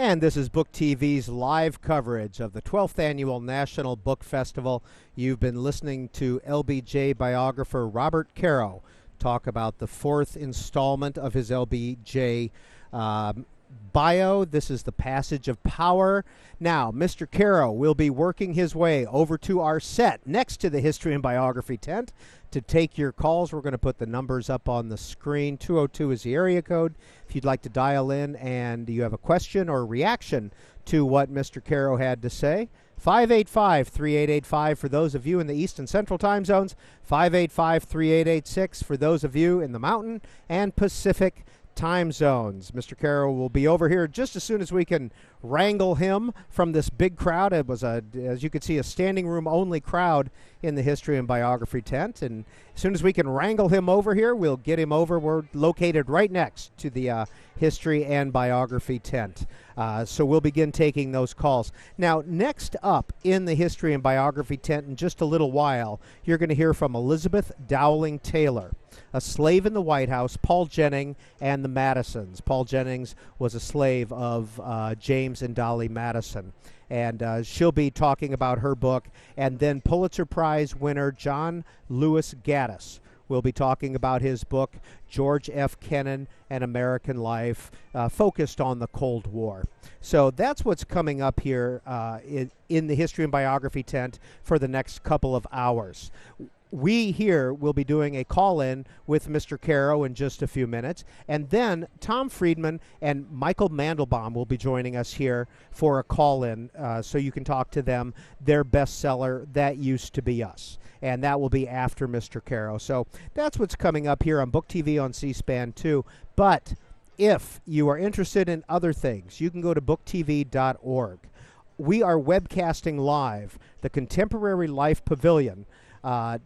And this is Book TV's live coverage of the 12th Annual National Book Festival. You've been listening to LBJ biographer Robert Caro talk about the fourth installment of his LBJ bio. This is The Passage of Power. Now, Mr. Caro will be working his way over to our set next to the History and Biography tent to take your calls. We're going to put the numbers up on the screen. 202 is the area code. If you'd like to dial in and you have a question or reaction to what Mr. Caro had to say, 585-3885 for those of you in the East and Central time zones, 585-3886 for those of you in the Mountain and Pacific time zones. Mr. Caro will be over here just as soon as we can wrangle him from this big crowd. It was, as you can see, a standing room only crowd in the History and Biography tent. And as soon as we can wrangle him over here, we'll get him over. We're located right next to the History and Biography tent. So we'll begin taking those calls. Now, next up in the History and Biography tent in just a little while, you're going to hear from Elizabeth Dowling Taylor, a slave in the White House, Paul Jennings, and the Madisons. Paul Jennings was a slave of James and Dolly Madison. And she'll be talking about her book. And then Pulitzer Prize winner John Lewis Gaddis will be talking about his book, George F. Kennan, An American Life, focused on the Cold War. So that's what's coming up here in the History and Biography tent for the next couple of hours. We here will be doing a call-in with Mr. Caro in just a few minutes, and then Tom Friedman and Michael Mandelbaum will be joining us here for a call-in, so you can talk to them, their bestseller, That Used to Be Us. And that will be after Mr. Caro. So that's what's coming up here on Book TV on C-SPAN 2. But if you are interested in other things, you can go to booktv.org. We are webcasting live the Contemporary Life Pavilion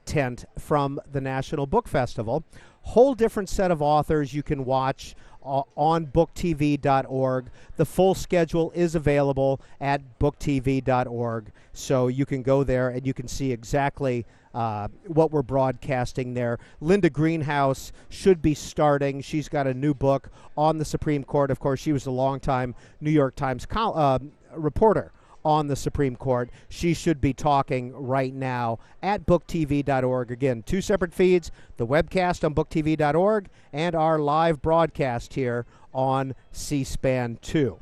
tent from the National Book Festival. Whole different set of authors you can watch on booktv.org. The full schedule is available at booktv.org, so you can go there and you can see exactly what we're broadcasting there. Linda Greenhouse should be starting. She's got a new book on the Supreme Court. Of course, she was a longtime New York Times reporter on the Supreme Court. She should be talking right now at booktv.org. Again, two separate feeds, the webcast on booktv.org and our live broadcast here on C-SPAN 2.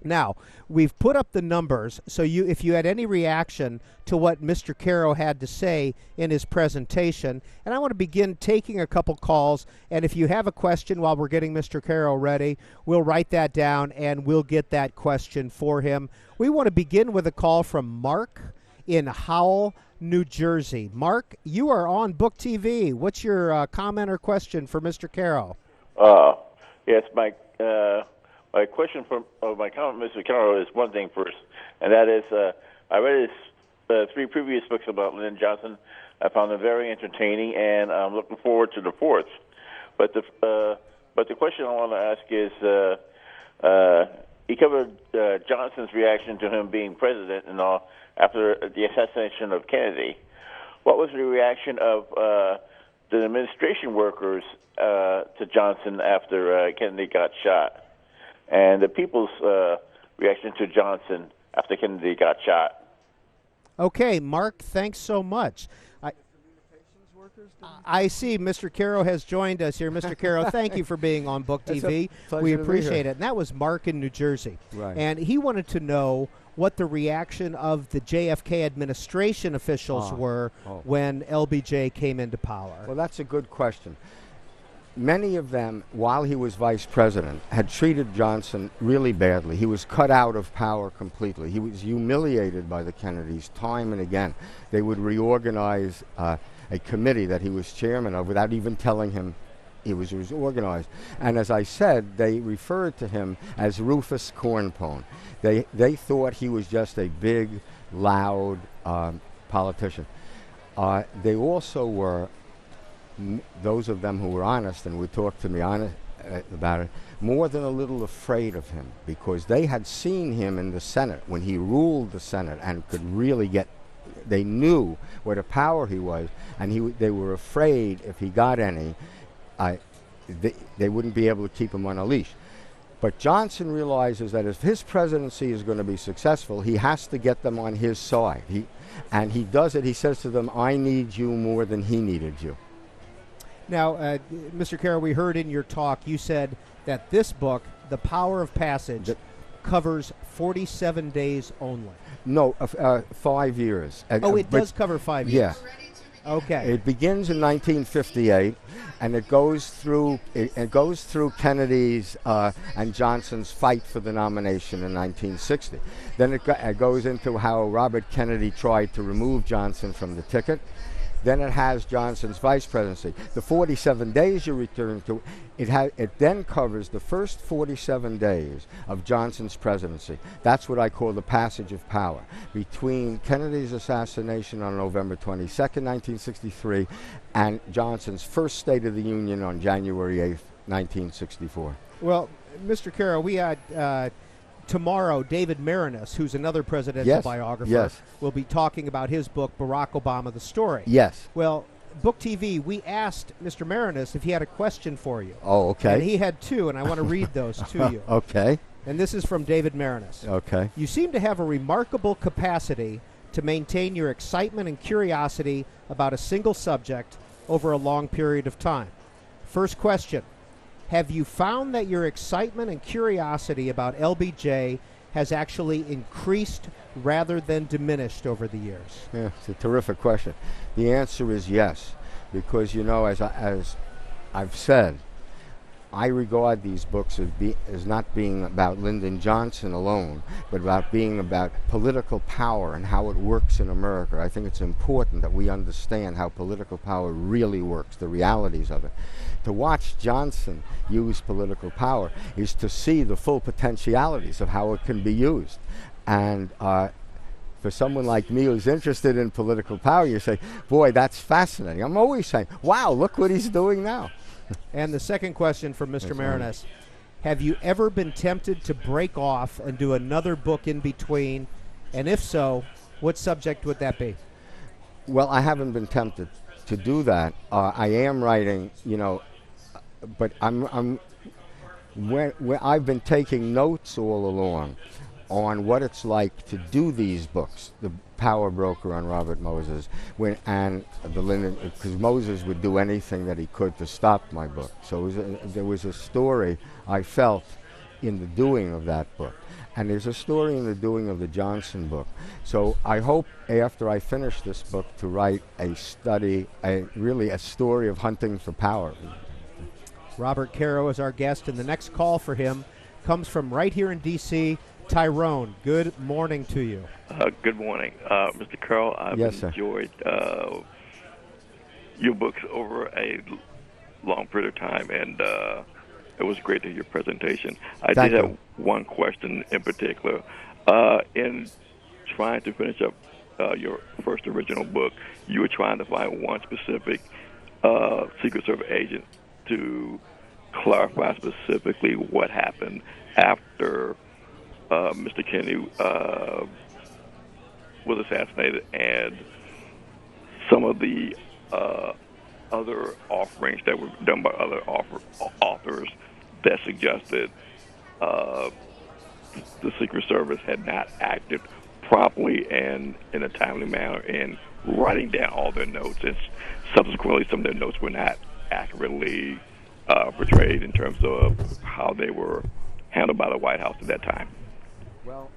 Now, we've put up the numbers, so if you had any reaction to what Mr. Caro had to say in his presentation, and I want to begin taking a couple calls, and if you have a question while we're getting Mr. Caro ready, we'll write that down and we'll get that question for him. We want to begin with a call from Mark in Howell, New Jersey. Mark, you are on Book TV. What's your comment or question for Mr. Caro? Yes, my question my comment, Mr. Caro, is one thing first, and that is I read his three previous books about Lyndon Johnson. I found them very entertaining, and I'm looking forward to the fourth. But the question I want to ask is, he covered Johnson's reaction to him being president and all after the assassination of Kennedy. What was the reaction of the administration workers to Johnson after Kennedy got shot? And the people's reaction to Johnson after Kennedy got shot. Okay, Mark, thanks so much. I see Mr. Caro has joined us here. Mr. Caro, thank you for being on Book TV. We appreciate it. And that was Mark in New Jersey. Right. And he wanted to know what the reaction of the JFK administration officials were when LBJ came into power. Well, that's a good question. Many of them, while he was vice president, had treated Johnson really badly. He was cut out of power completely. He was humiliated by the Kennedys time and again. They would reorganize a committee that he was chairman of without even telling him he was organized. And as I said, they referred to him as Rufus Cornpone. They thought he was just a big, loud politician. They also were, those of them who were honest and would talk to me about it, more than a little afraid of him, because they had seen him in the Senate when he ruled the Senate and could really they knew what a power he was, and they were afraid if he got any, they wouldn't be able to keep him on a leash. But Johnson realizes that if his presidency is going to be successful, he has to get them on his side. And he does it. He says to them, I need you more than he needed you. Now, Mr. Caro, we heard in your talk, you said that this book, The Power of Passage, covers 47 days only. No, 5 years. It does cover 5 years. Yeah. Okay. It begins in 1958, and it goes through Kennedy's and Johnson's fight for the nomination in 1960. Then it goes into how Robert Kennedy tried to remove Johnson from the ticket. Then it has Johnson's vice presidency. The 47 days you return to, it then covers the first 47 days of Johnson's presidency. That's what I call the passage of power, between Kennedy's assassination on November 22nd, 1963, and Johnson's first State of the Union on January 8th, 1964. Well, Mr. Caro, we had tomorrow David Marinus, who's another presidential biographer, will be talking about his book, Barack Obama, The Story. Yes. Well, BookTV, we asked Mr. Marinus if he had a question for you. Oh, okay. And he had two, and I want to read those to you. Okay. And this is from David Marinus. Okay. You seem to have a remarkable capacity to maintain your excitement and curiosity about a single subject over a long period of time. First question. Have you found that your excitement and curiosity about LBJ has actually increased rather than diminished over the years? Yeah, it's a terrific question. The answer is yes, because, as I've said, I regard these books as not being about Lyndon Johnson alone, but being about political power and how it works in America. I think it's important that we understand how political power really works, the realities of it. To watch Johnson use political power is to see the full potentialities of how it can be used. And for someone like me who's interested in political power, you say, boy, that's fascinating. I'm always saying, wow, look what he's doing now. And the second question from Mr. Marinus, have you ever been tempted to break off and do another book in between? And if so, what subject would that be? Well, I haven't been tempted to do that. I am writing, but I've been taking notes all along on what it's like to do these books. The Power Broker on Robert Moses, because Moses would do anything that he could to stop my book. So there was a story I felt in the doing of that book. And there's a story in the doing of the Johnson book. So I hope after I finish this book to write a story of hunting for power. Robert Caro is our guest, and the next call for him comes from right here in D.C., Tyrone. Good morning to you. Good morning. Mr. Caro, I've enjoyed your books over a long period of time, and it was great to hear your presentation. I did have one question in particular. In trying to finish up your first original book, you were trying to find one specific Secret Service agent to clarify specifically what happened after Mr. Kennedy was assassinated, and some of the other offerings that were done by other authors that suggested the Secret Service had not acted properly and in a timely manner in writing down all their notes, and subsequently some of their notes were not accurately portrayed in terms of how they were handled by the White House at that time. Well,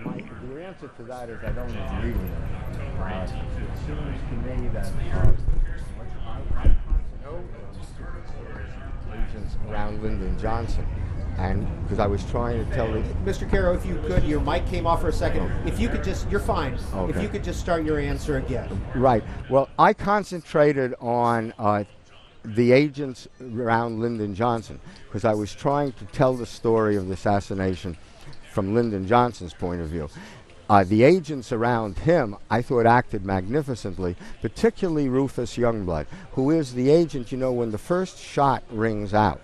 the answer to that is I don't agree with it. It seems to me that I know agents around Lyndon Johnson, and because I was trying to tell Mr. Caro, if you could, your mic came off for a second. If you could just, you're fine. Okay. If you could just start your answer again. Right. Well, I concentrated on the agents around Lyndon Johnson because I was trying to tell the story of the assassination from Lyndon Johnson's point of view. The agents around him, I thought, acted magnificently, particularly Rufus Youngblood, who is the agent, when the first shot rings out.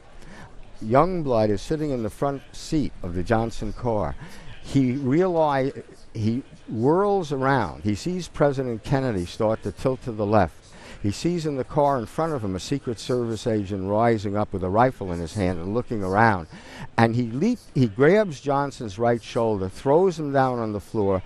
Youngblood is sitting in the front seat of the Johnson car. He whirls around. He sees President Kennedy start to tilt to the left. He sees in the car in front of him a Secret Service agent rising up with a rifle in his hand and looking around. And he grabs Johnson's right shoulder, throws him down on the floor,